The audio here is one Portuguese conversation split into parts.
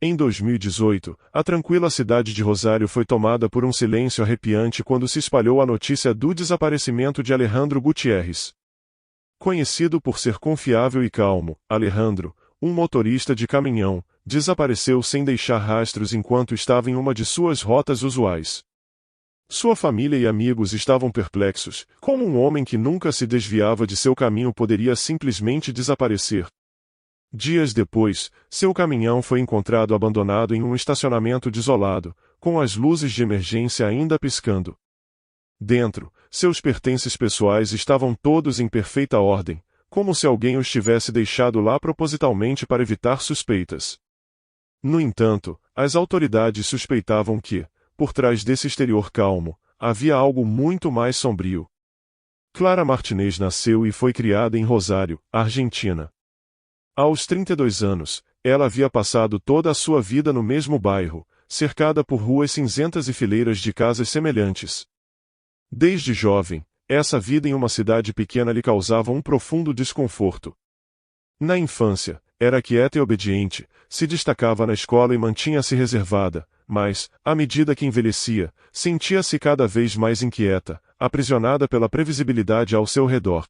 Em 2018, a tranquila cidade de Rosário foi tomada por um silêncio arrepiante quando se espalhou a notícia do desaparecimento de Alejandro Gutiérrez. Conhecido por ser confiável e calmo, Alejandro, um motorista de caminhão, desapareceu sem deixar rastros enquanto estava em uma de suas rotas usuais. Sua família e amigos estavam perplexos, como um homem que nunca se desviava de seu caminho poderia simplesmente desaparecer. Dias depois, seu caminhão foi encontrado abandonado em um estacionamento desolado, com as luzes de emergência ainda piscando. Dentro, seus pertences pessoais estavam todos em perfeita ordem, como se alguém os tivesse deixado lá propositalmente para evitar suspeitas. No entanto, as autoridades suspeitavam que, por trás desse exterior calmo, havia algo muito mais sombrio. Clara Martinez nasceu e foi criada em Rosário, Argentina. Aos 32 anos, ela havia passado toda a sua vida no mesmo bairro, cercada por ruas cinzentas e fileiras de casas semelhantes. Desde jovem, essa vida em uma cidade pequena lhe causava um profundo desconforto. Na infância, era quieta e obediente, se destacava na escola e mantinha-se reservada, mas, à medida que envelhecia, sentia-se cada vez mais inquieta, aprisionada pela previsibilidade ao seu redor.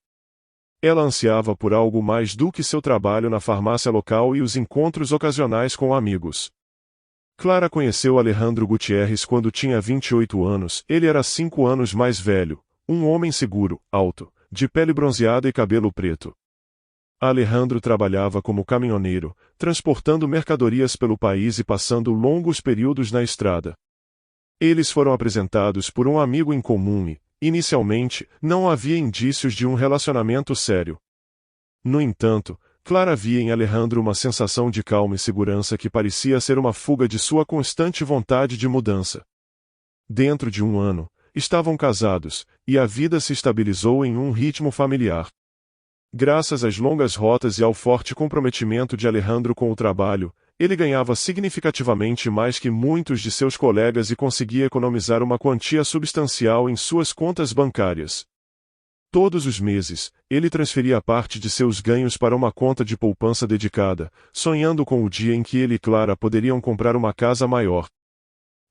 Ela ansiava por algo mais do que seu trabalho na farmácia local e os encontros ocasionais com amigos. Clara conheceu Alejandro Gutiérrez quando tinha 28 anos, ele era 5 anos mais velho, um homem seguro, alto, de pele bronzeada e cabelo preto. Alejandro trabalhava como caminhoneiro, transportando mercadorias pelo país e passando longos períodos na estrada. Eles foram apresentados por um amigo em comum e, inicialmente, não havia indícios de um relacionamento sério. No entanto, Clara via em Alejandro uma sensação de calma e segurança que parecia ser uma fuga de sua constante vontade de mudança. Dentro de um ano, estavam casados, e a vida se estabilizou em um ritmo familiar. Graças às longas rotas e ao forte comprometimento de Alejandro com o trabalho, ele ganhava significativamente mais que muitos de seus colegas e conseguia economizar uma quantia substancial em suas contas bancárias. Todos os meses, ele transferia parte de seus ganhos para uma conta de poupança dedicada, sonhando com o dia em que ele e Clara poderiam comprar uma casa maior.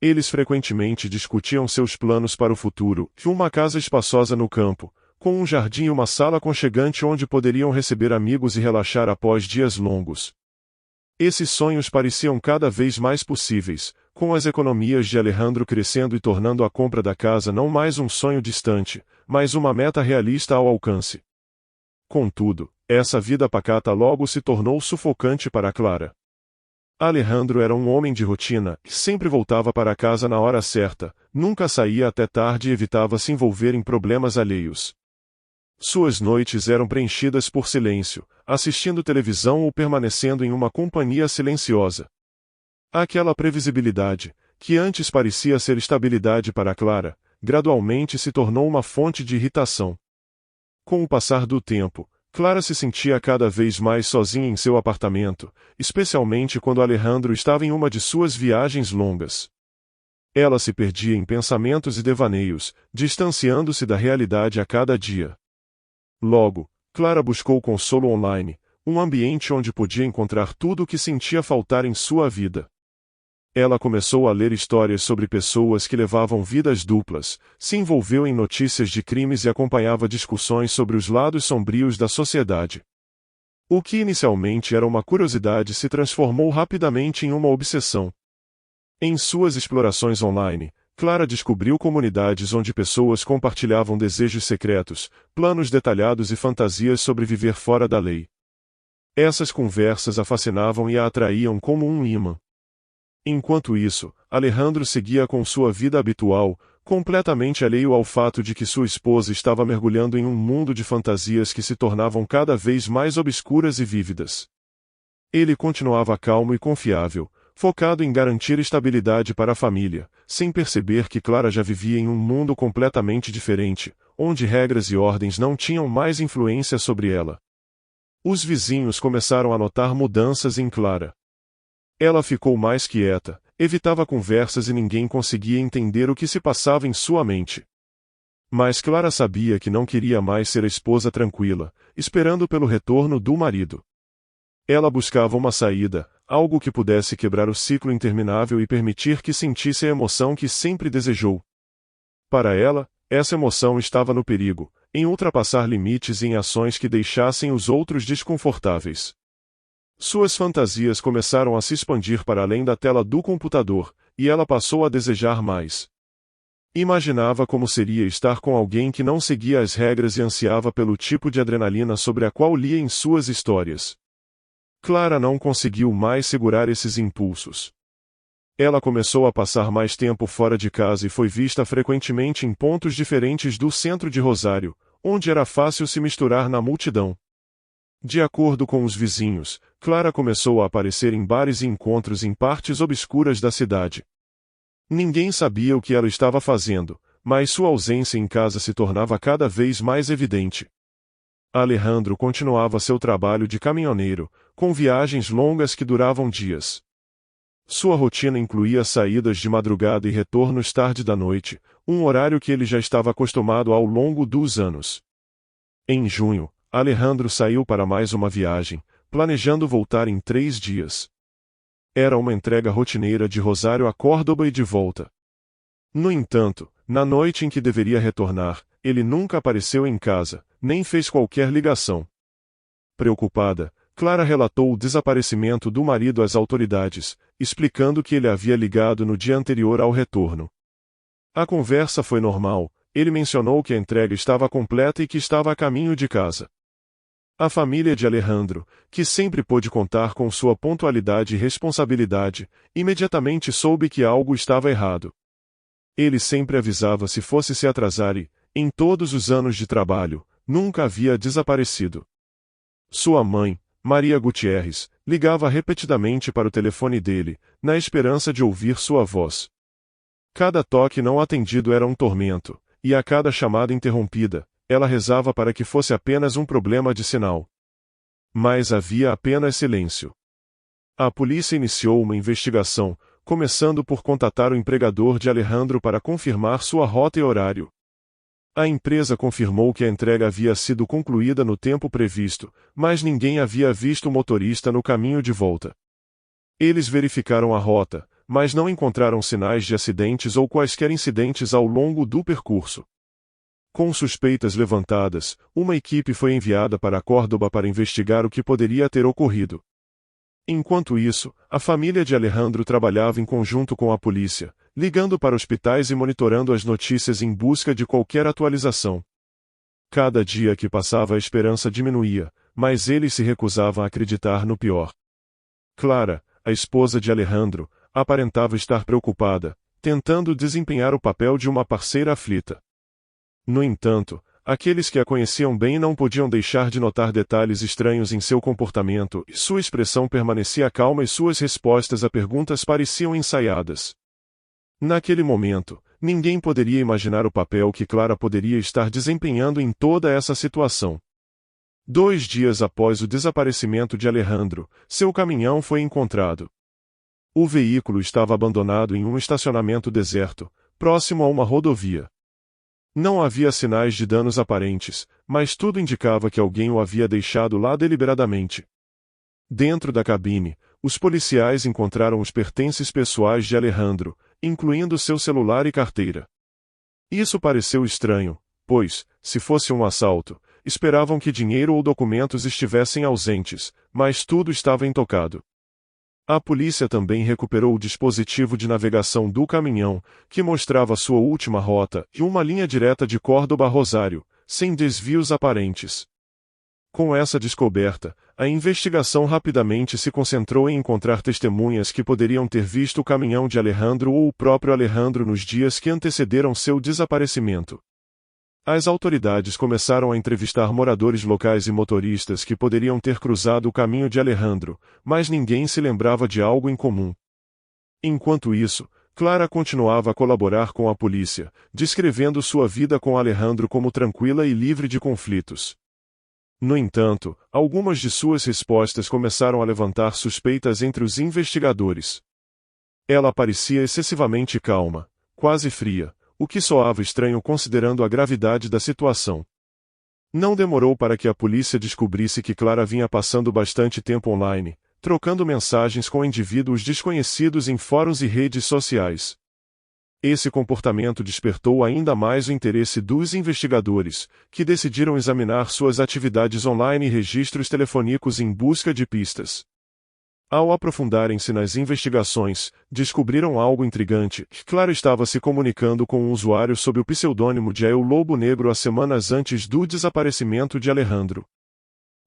Eles frequentemente discutiam seus planos para o futuro, uma casa espaçosa no campo, com um jardim e uma sala aconchegante onde poderiam receber amigos e relaxar após dias longos. Esses sonhos pareciam cada vez mais possíveis, com as economias de Alejandro crescendo e tornando a compra da casa não mais um sonho distante, mas uma meta realista ao alcance. Contudo, essa vida pacata logo se tornou sufocante para Clara. Alejandro era um homem de rotina, que sempre voltava para casa na hora certa, nunca saía até tarde e evitava se envolver em problemas alheios. Suas noites eram preenchidas por silêncio, assistindo televisão ou permanecendo em uma companhia silenciosa. Aquela previsibilidade, que antes parecia ser estabilidade para Clara, gradualmente se tornou uma fonte de irritação. Com o passar do tempo, Clara se sentia cada vez mais sozinha em seu apartamento, especialmente quando Alejandro estava em uma de suas viagens longas. Ela se perdia em pensamentos e devaneios, distanciando-se da realidade a cada dia. Logo, Clara buscou consolo online, um ambiente onde podia encontrar tudo o que sentia faltar em sua vida. Ela começou a ler histórias sobre pessoas que levavam vidas duplas, se envolveu em notícias de crimes e acompanhava discussões sobre os lados sombrios da sociedade. O que inicialmente era uma curiosidade se transformou rapidamente em uma obsessão. Em suas explorações online, Clara descobriu comunidades onde pessoas compartilhavam desejos secretos, planos detalhados e fantasias sobre viver fora da lei. Essas conversas a fascinavam e a atraíam como um imã. Enquanto isso, Alejandro seguia com sua vida habitual, completamente alheio ao fato de que sua esposa estava mergulhando em um mundo de fantasias que se tornavam cada vez mais obscuras e vívidas. Ele continuava calmo e confiável, focado em garantir estabilidade para a família, sem perceber que Clara já vivia em um mundo completamente diferente, onde regras e ordens não tinham mais influência sobre ela. Os vizinhos começaram a notar mudanças em Clara. Ela ficou mais quieta, evitava conversas e ninguém conseguia entender o que se passava em sua mente. Mas Clara sabia que não queria mais ser a esposa tranquila, esperando pelo retorno do marido. Ela buscava uma saída, algo que pudesse quebrar o ciclo interminável e permitir que sentisse a emoção que sempre desejou. Para ela, essa emoção estava no perigo, em ultrapassar limites e em ações que deixassem os outros desconfortáveis. Suas fantasias começaram a se expandir para além da tela do computador, e ela passou a desejar mais. Imaginava como seria estar com alguém que não seguia as regras e ansiava pelo tipo de adrenalina sobre a qual lia em suas histórias. Clara não conseguiu mais segurar esses impulsos. Ela começou a passar mais tempo fora de casa e foi vista frequentemente em pontos diferentes do centro de Rosário, onde era fácil se misturar na multidão. De acordo com os vizinhos, Clara começou a aparecer em bares e encontros em partes obscuras da cidade. Ninguém sabia o que ela estava fazendo, mas sua ausência em casa se tornava cada vez mais evidente. Alejandro continuava seu trabalho de caminhoneiro, com viagens longas que duravam dias. Sua rotina incluía saídas de madrugada e retornos tarde da noite, um horário que ele já estava acostumado ao longo dos anos. Em junho, Alejandro saiu para mais uma viagem, planejando voltar em 3 dias. Era uma entrega rotineira de Rosário a Córdoba e de volta. No entanto, na noite em que deveria retornar, ele nunca apareceu em casa, nem fez qualquer ligação. Preocupada, Clara relatou o desaparecimento do marido às autoridades, explicando que ele havia ligado no dia anterior ao retorno. A conversa foi normal, ele mencionou que a entrega estava completa e que estava a caminho de casa. A família de Alejandro, que sempre pôde contar com sua pontualidade e responsabilidade, imediatamente soube que algo estava errado. Ele sempre avisava se fosse se atrasar e, em todos os anos de trabalho, nunca havia desaparecido. Sua mãe, Maria Gutierrez, ligava repetidamente para o telefone dele, na esperança de ouvir sua voz. Cada toque não atendido era um tormento, e a cada chamada interrompida, ela rezava para que fosse apenas um problema de sinal. Mas havia apenas silêncio. A polícia iniciou uma investigação, começando por contatar o empregador de Alejandro para confirmar sua rota e horário. A empresa confirmou que a entrega havia sido concluída no tempo previsto, mas ninguém havia visto o motorista no caminho de volta. Eles verificaram a rota, mas não encontraram sinais de acidentes ou quaisquer incidentes ao longo do percurso. Com suspeitas levantadas, uma equipe foi enviada para Córdoba para investigar o que poderia ter ocorrido. Enquanto isso, a família de Alejandro trabalhava em conjunto com a polícia, ligando para hospitais e monitorando as notícias em busca de qualquer atualização. Cada dia que passava a esperança diminuía, mas eles se recusavam a acreditar no pior. Clara, a esposa de Alejandro, aparentava estar preocupada, tentando desempenhar o papel de uma parceira aflita. No entanto, aqueles que a conheciam bem não podiam deixar de notar detalhes estranhos em seu comportamento, e sua expressão permanecia calma e suas respostas a perguntas pareciam ensaiadas. Naquele momento, ninguém poderia imaginar o papel que Clara poderia estar desempenhando em toda essa situação. 2 dias após o desaparecimento de Alejandro, seu caminhão foi encontrado. O veículo estava abandonado em um estacionamento deserto, próximo a uma rodovia. Não havia sinais de danos aparentes, mas tudo indicava que alguém o havia deixado lá deliberadamente. Dentro da cabine, os policiais encontraram os pertences pessoais de Alejandro, incluindo seu celular e carteira. Isso pareceu estranho, pois, se fosse um assalto, esperavam que dinheiro ou documentos estivessem ausentes, mas tudo estava intocado. A polícia também recuperou o dispositivo de navegação do caminhão, que mostrava sua última rota e uma linha direta de Córdoba a Rosário, sem desvios aparentes. Com essa descoberta, a investigação rapidamente se concentrou em encontrar testemunhas que poderiam ter visto o caminhão de Alejandro ou o próprio Alejandro nos dias que antecederam seu desaparecimento. As autoridades começaram a entrevistar moradores locais e motoristas que poderiam ter cruzado o caminho de Alejandro, mas ninguém se lembrava de algo em comum. Enquanto isso, Clara continuava a colaborar com a polícia, descrevendo sua vida com Alejandro como tranquila e livre de conflitos. No entanto, algumas de suas respostas começaram a levantar suspeitas entre os investigadores. Ela parecia excessivamente calma, quase fria, o que soava estranho considerando a gravidade da situação. Não demorou para que a polícia descobrisse que Clara vinha passando bastante tempo online, trocando mensagens com indivíduos desconhecidos em fóruns e redes sociais. Esse comportamento despertou ainda mais o interesse dos investigadores, que decidiram examinar suas atividades online e registros telefônicos em busca de pistas. Ao aprofundarem-se nas investigações, descobriram algo intrigante. Clara estava se comunicando com um usuário sob o pseudônimo de El Lobo Negro há semanas antes do desaparecimento de Alejandro.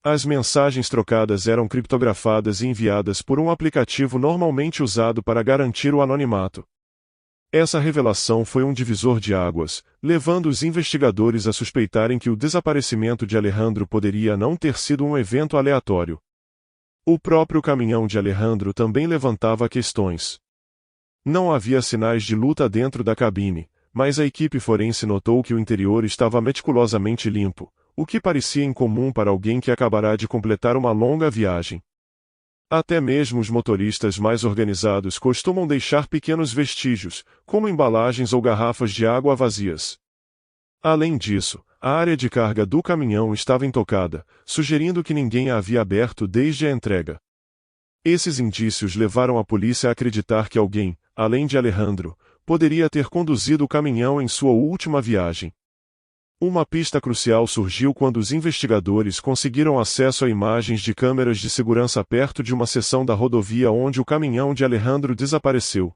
As mensagens trocadas eram criptografadas e enviadas por um aplicativo normalmente usado para garantir o anonimato. Essa revelação foi um divisor de águas, levando os investigadores a suspeitarem que o desaparecimento de Alejandro poderia não ter sido um evento aleatório. O próprio caminhão de Alejandro também levantava questões. Não havia sinais de luta dentro da cabine, mas a equipe forense notou que o interior estava meticulosamente limpo, o que parecia incomum para alguém que acabará de completar uma longa viagem. Até mesmo os motoristas mais organizados costumam deixar pequenos vestígios, como embalagens ou garrafas de água vazias. Além disso, a área de carga do caminhão estava intocada, sugerindo que ninguém a havia aberto desde a entrega. Esses indícios levaram a polícia a acreditar que alguém, além de Alejandro, poderia ter conduzido o caminhão em sua última viagem. Uma pista crucial surgiu quando os investigadores conseguiram acesso a imagens de câmeras de segurança perto de uma seção da rodovia onde o caminhão de Alejandro desapareceu.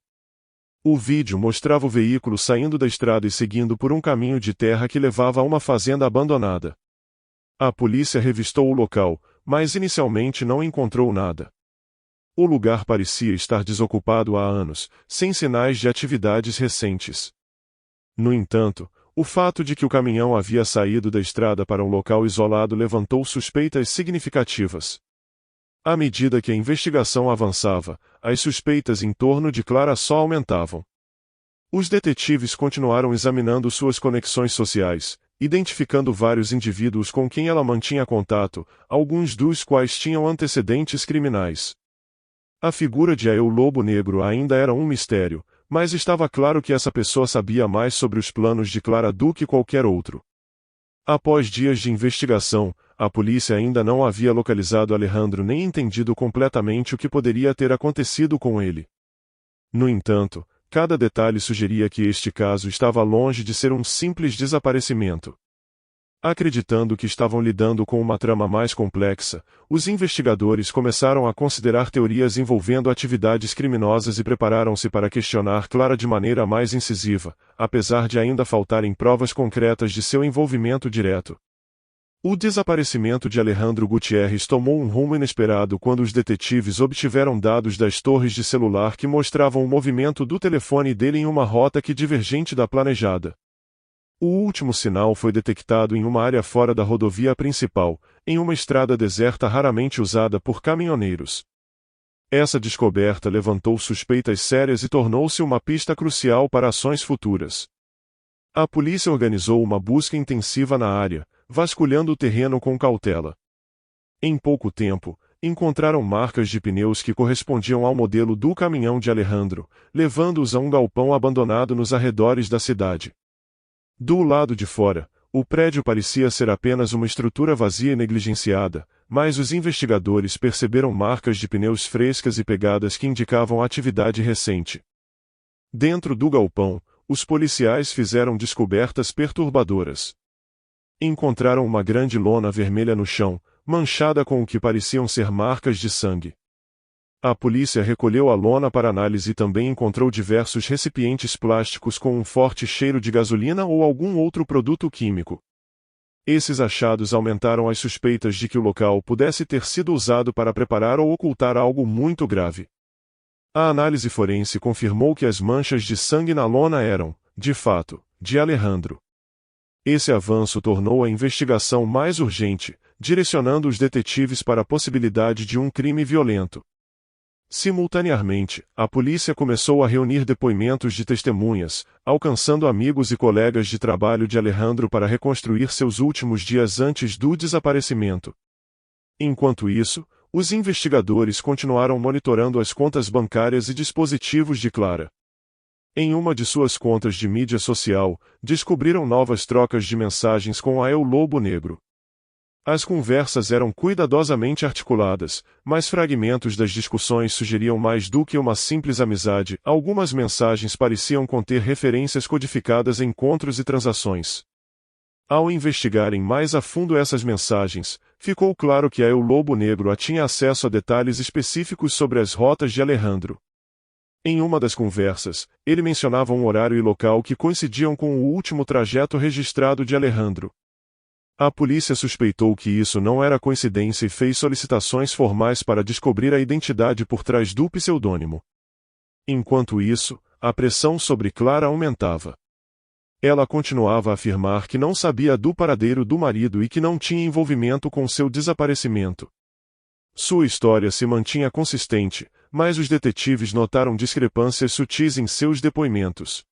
O vídeo mostrava o veículo saindo da estrada e seguindo por um caminho de terra que levava a uma fazenda abandonada. A polícia revistou o local, mas inicialmente não encontrou nada. O lugar parecia estar desocupado há anos, sem sinais de atividades recentes. No entanto, o fato de que o caminhão havia saído da estrada para um local isolado levantou suspeitas significativas. À medida que a investigação avançava, as suspeitas em torno de Clara só aumentavam. Os detetives continuaram examinando suas conexões sociais, identificando vários indivíduos com quem ela mantinha contato, alguns dos quais tinham antecedentes criminais. A figura de El Lobo Negro ainda era um mistério, mas estava claro que essa pessoa sabia mais sobre os planos de Clara do que qualquer outro. Após dias de investigação, a polícia ainda não havia localizado Alejandro nem entendido completamente o que poderia ter acontecido com ele. No entanto, cada detalhe sugeria que este caso estava longe de ser um simples desaparecimento. Acreditando que estavam lidando com uma trama mais complexa, os investigadores começaram a considerar teorias envolvendo atividades criminosas e prepararam-se para questionar Clara de maneira mais incisiva, apesar de ainda faltarem provas concretas de seu envolvimento direto. O desaparecimento de Alejandro Gutiérrez tomou um rumo inesperado quando os detetives obtiveram dados das torres de celular que mostravam o movimento do telefone dele em uma rota que divergente da planejada. O último sinal foi detectado em uma área fora da rodovia principal, em uma estrada deserta raramente usada por caminhoneiros. Essa descoberta levantou suspeitas sérias e tornou-se uma pista crucial para ações futuras. A polícia organizou uma busca intensiva na área, vasculhando o terreno com cautela. Em pouco tempo, encontraram marcas de pneus que correspondiam ao modelo do caminhão de Alejandro, levando-os a um galpão abandonado nos arredores da cidade. Do lado de fora, o prédio parecia ser apenas uma estrutura vazia e negligenciada, mas os investigadores perceberam marcas de pneus frescas e pegadas que indicavam atividade recente. Dentro do galpão, os policiais fizeram descobertas perturbadoras. Encontraram uma grande lona vermelha no chão, manchada com o que pareciam ser marcas de sangue. A polícia recolheu a lona para análise e também encontrou diversos recipientes plásticos com um forte cheiro de gasolina ou algum outro produto químico. Esses achados aumentaram as suspeitas de que o local pudesse ter sido usado para preparar ou ocultar algo muito grave. A análise forense confirmou que as manchas de sangue na lona eram, de fato, de Alejandro. Esse avanço tornou a investigação mais urgente, direcionando os detetives para a possibilidade de um crime violento. Simultaneamente, a polícia começou a reunir depoimentos de testemunhas, alcançando amigos e colegas de trabalho de Alejandro para reconstruir seus últimos dias antes do desaparecimento. Enquanto isso, os investigadores continuaram monitorando as contas bancárias e dispositivos de Clara. Em uma de suas contas de mídia social, descobriram novas trocas de mensagens com El Lobo Negro. As conversas eram cuidadosamente articuladas, mas fragmentos das discussões sugeriam mais do que uma simples amizade. Algumas mensagens pareciam conter referências codificadas a encontros e transações. Ao investigarem mais a fundo essas mensagens, ficou claro que o Lobo Negro tinha acesso a detalhes específicos sobre as rotas de Alejandro. Em uma das conversas, ele mencionava um horário e local que coincidiam com o último trajeto registrado de Alejandro. A polícia suspeitou que isso não era coincidência e fez solicitações formais para descobrir a identidade por trás do pseudônimo. Enquanto isso, a pressão sobre Clara aumentava. Ela continuava a afirmar que não sabia do paradeiro do marido e que não tinha envolvimento com seu desaparecimento. Sua história se mantinha consistente, mas os detetives notaram discrepâncias sutis em seus depoimentos.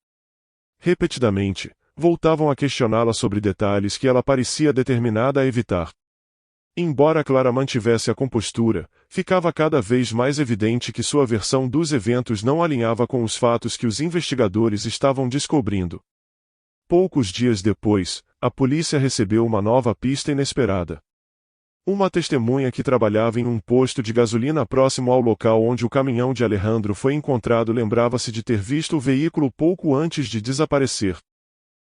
Repetidamente, voltavam a questioná-la sobre detalhes que ela parecia determinada a evitar. Embora Clara mantivesse a compostura, ficava cada vez mais evidente que sua versão dos eventos não alinhava com os fatos que os investigadores estavam descobrindo. Poucos dias depois, a polícia recebeu uma nova pista inesperada. Uma testemunha que trabalhava em um posto de gasolina próximo ao local onde o caminhão de Alejandro foi encontrado lembrava-se de ter visto o veículo pouco antes de desaparecer.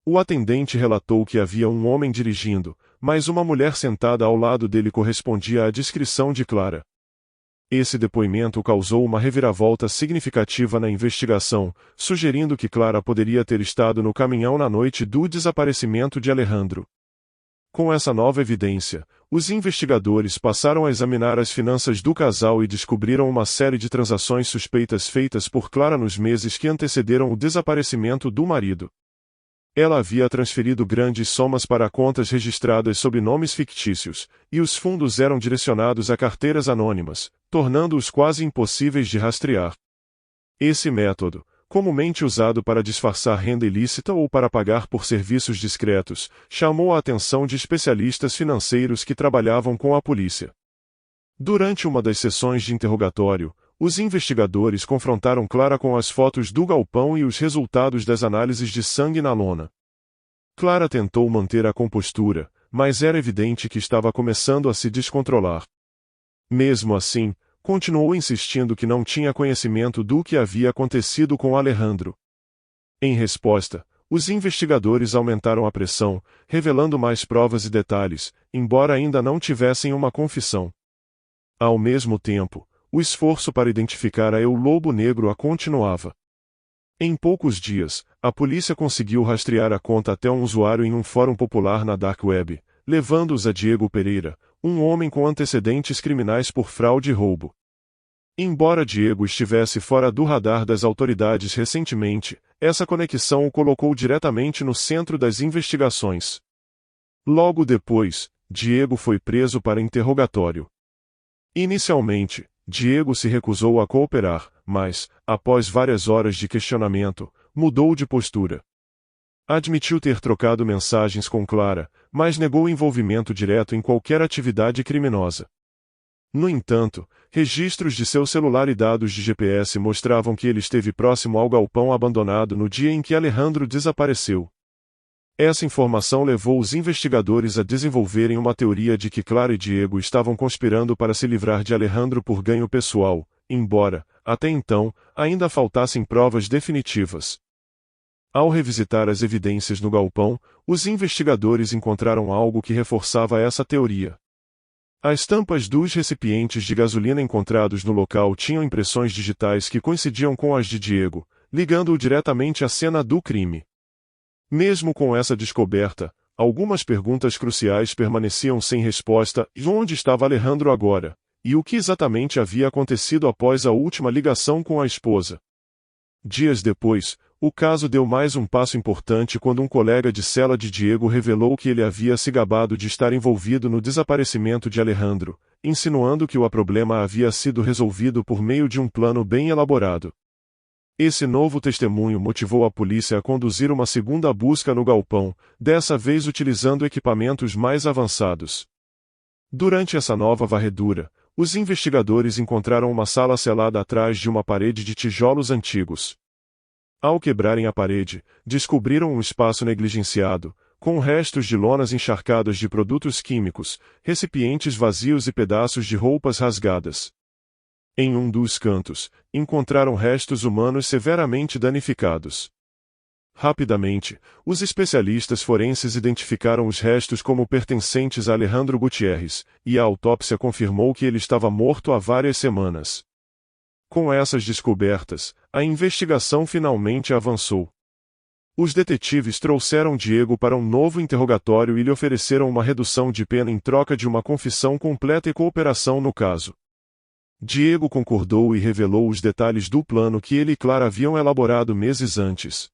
O atendente relatou que havia um homem dirigindo, mas uma mulher sentada ao lado dele correspondia à descrição de Clara. Esse depoimento causou uma reviravolta significativa na investigação, sugerindo que Clara poderia ter estado no caminhão na noite do desaparecimento de Alejandro. Com essa nova evidência, os investigadores passaram a examinar as finanças do casal e descobriram uma série de transações suspeitas feitas por Clara nos meses que antecederam o desaparecimento do marido. Ela havia transferido grandes somas para contas registradas sob nomes fictícios, e os fundos eram direcionados a carteiras anônimas, tornando-os quase impossíveis de rastrear. Esse método, comumente usado para disfarçar renda ilícita ou para pagar por serviços discretos, chamou a atenção de especialistas financeiros que trabalhavam com a polícia. Durante uma das sessões de interrogatório, os investigadores confrontaram Clara com as fotos do galpão e os resultados das análises de sangue na lona. Clara tentou manter a compostura, mas era evidente que estava começando a se descontrolar. Mesmo assim, continuou insistindo que não tinha conhecimento do que havia acontecido com Alejandro. Em resposta, os investigadores aumentaram a pressão, revelando mais provas e detalhes, embora ainda não tivessem uma confissão. Ao mesmo tempo, o esforço para identificar o Lobo Negro continuava. Em poucos dias, a polícia conseguiu rastrear a conta até um usuário em um fórum popular na Dark Web, levando-os a Diego Pereira, um homem com antecedentes criminais por fraude e roubo. Embora Diego estivesse fora do radar das autoridades recentemente, essa conexão o colocou diretamente no centro das investigações. Logo depois, Diego foi preso para interrogatório. Inicialmente, Diego se recusou a cooperar, mas, após várias horas de questionamento, mudou de postura. Admitiu ter trocado mensagens com Clara, mas negou envolvimento direto em qualquer atividade criminosa. No entanto, registros de seu celular e dados de GPS mostravam que ele esteve próximo ao galpão abandonado no dia em que Alejandro desapareceu. Essa informação levou os investigadores a desenvolverem uma teoria de que Clara e Diego estavam conspirando para se livrar de Alejandro por ganho pessoal, embora, até então, ainda faltassem provas definitivas. Ao revisitar as evidências no galpão, os investigadores encontraram algo que reforçava essa teoria. As tampas dos recipientes de gasolina encontrados no local tinham impressões digitais que coincidiam com as de Diego, ligando-o diretamente à cena do crime. Mesmo com essa descoberta, algumas perguntas cruciais permaneciam sem resposta: onde estava Alejandro agora? E o que exatamente havia acontecido após a última ligação com a esposa? Dias depois, o caso deu mais um passo importante quando um colega de cela de Diego revelou que ele havia se gabado de estar envolvido no desaparecimento de Alejandro, insinuando que o problema havia sido resolvido por meio de um plano bem elaborado. Esse novo testemunho motivou a polícia a conduzir uma segunda busca no galpão, dessa vez utilizando equipamentos mais avançados. Durante essa nova varredura, os investigadores encontraram uma sala selada atrás de uma parede de tijolos antigos. Ao quebrarem a parede, descobriram um espaço negligenciado, com restos de lonas encharcadas de produtos químicos, recipientes vazios e pedaços de roupas rasgadas. Em um dos cantos, encontraram restos humanos severamente danificados. Rapidamente, os especialistas forenses identificaram os restos como pertencentes a Alejandro Gutiérrez, e a autópsia confirmou que ele estava morto há várias semanas. Com essas descobertas, a investigação finalmente avançou. Os detetives trouxeram Diego para um novo interrogatório e lhe ofereceram uma redução de pena em troca de uma confissão completa e cooperação no caso. Diego concordou e revelou os detalhes do plano que ele e Clara haviam elaborado meses antes.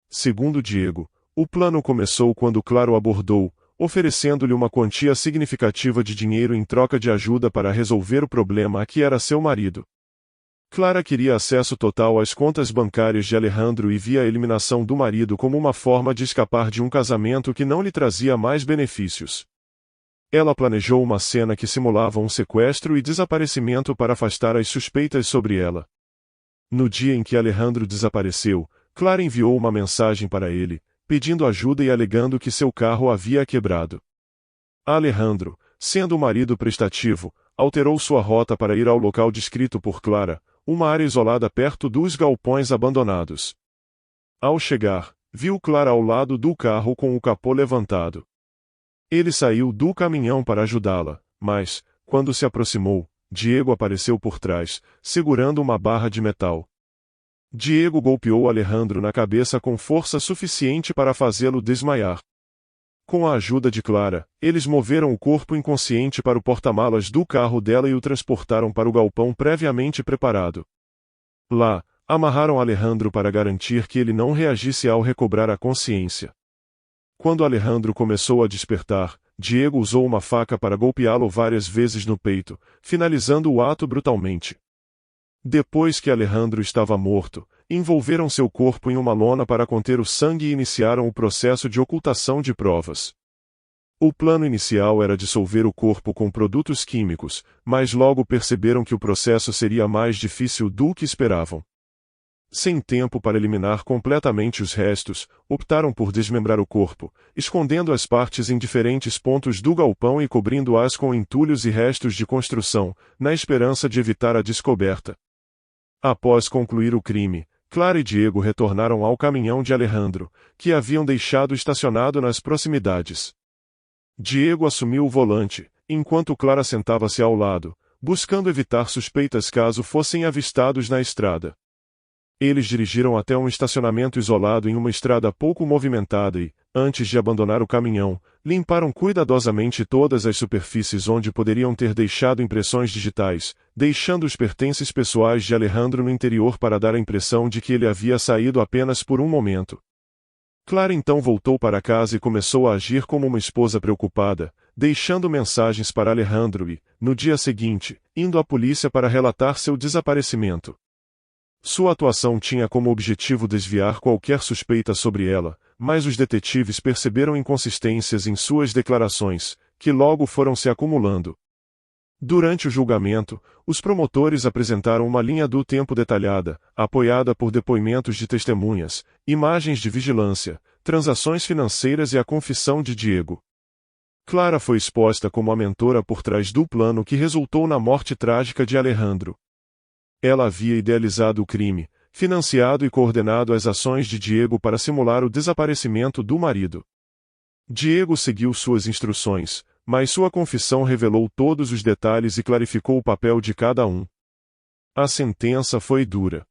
Segundo Diego, o plano começou quando Clara o abordou, oferecendo-lhe uma quantia significativa de dinheiro em troca de ajuda para resolver o problema a que era seu marido. Clara queria acesso total às contas bancárias de Alejandro e via a eliminação do marido como uma forma de escapar de um casamento que não lhe trazia mais benefícios. Ela planejou uma cena que simulava um sequestro e desaparecimento para afastar as suspeitas sobre ela. No dia em que Alejandro desapareceu, Clara enviou uma mensagem para ele, pedindo ajuda e alegando que seu carro havia quebrado. Alejandro, sendo o marido prestativo, alterou sua rota para ir ao local descrito por Clara, uma área isolada perto dos galpões abandonados. Ao chegar, viu Clara ao lado do carro com o capô levantado. Ele saiu do caminhão para ajudá-la, mas, quando se aproximou, Diego apareceu por trás, segurando uma barra de metal. Diego golpeou Alejandro na cabeça com força suficiente para fazê-lo desmaiar. Com a ajuda de Clara, eles moveram o corpo inconsciente para o porta-malas do carro dela e o transportaram para o galpão previamente preparado. Lá, amarraram Alejandro para garantir que ele não reagisse ao recobrar a consciência. Quando Alejandro começou a despertar, Diego usou uma faca para golpeá-lo várias vezes no peito, finalizando o ato brutalmente. Depois que Alejandro estava morto, envolveram seu corpo em uma lona para conter o sangue e iniciaram o processo de ocultação de provas. O plano inicial era dissolver o corpo com produtos químicos, mas logo perceberam que o processo seria mais difícil do que esperavam. Sem tempo para eliminar completamente os restos, optaram por desmembrar o corpo, escondendo as partes em diferentes pontos do galpão e cobrindo-as com entulhos e restos de construção, na esperança de evitar a descoberta. Após concluir o crime, Clara e Diego retornaram ao caminhão de Alejandro, que haviam deixado estacionado nas proximidades. Diego assumiu o volante, enquanto Clara sentava-se ao lado, buscando evitar suspeitas caso fossem avistados na estrada. Eles dirigiram até um estacionamento isolado em uma estrada pouco movimentada e, antes de abandonar o caminhão, limparam cuidadosamente todas as superfícies onde poderiam ter deixado impressões digitais, deixando os pertences pessoais de Alejandro no interior para dar a impressão de que ele havia saído apenas por um momento. Clara então voltou para casa e começou a agir como uma esposa preocupada, deixando mensagens para Alejandro e, no dia seguinte, indo à polícia para relatar seu desaparecimento. Sua atuação tinha como objetivo desviar qualquer suspeita sobre ela, mas os detetives perceberam inconsistências em suas declarações, que logo foram se acumulando. Durante o julgamento, os promotores apresentaram uma linha do tempo detalhada, apoiada por depoimentos de testemunhas, imagens de vigilância, transações financeiras e a confissão de Diego. Clara foi exposta como a mentora por trás do plano que resultou na morte trágica de Alejandro. Ela havia idealizado o crime, financiado e coordenado as ações de Diego para simular o desaparecimento do marido. Diego seguiu suas instruções, mas sua confissão revelou todos os detalhes e clarificou o papel de cada um. A sentença foi dura.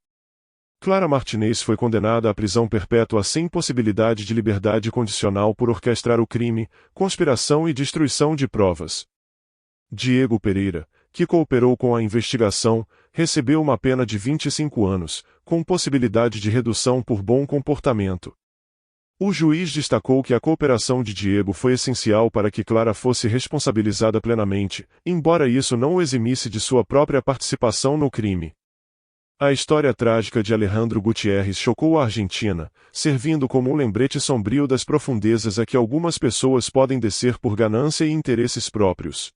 Clara Martinez foi condenada à prisão perpétua sem possibilidade de liberdade condicional por orquestrar o crime, conspiração e destruição de provas. Diego Pereira, que cooperou com a investigação, recebeu uma pena de 25 anos, com possibilidade de redução por bom comportamento. O juiz destacou que a cooperação de Diego foi essencial para que Clara fosse responsabilizada plenamente, embora isso não o eximisse de sua própria participação no crime. A história trágica de Alejandro Gutiérrez chocou a Argentina, servindo como um lembrete sombrio das profundezas a que algumas pessoas podem descer por ganância e interesses próprios.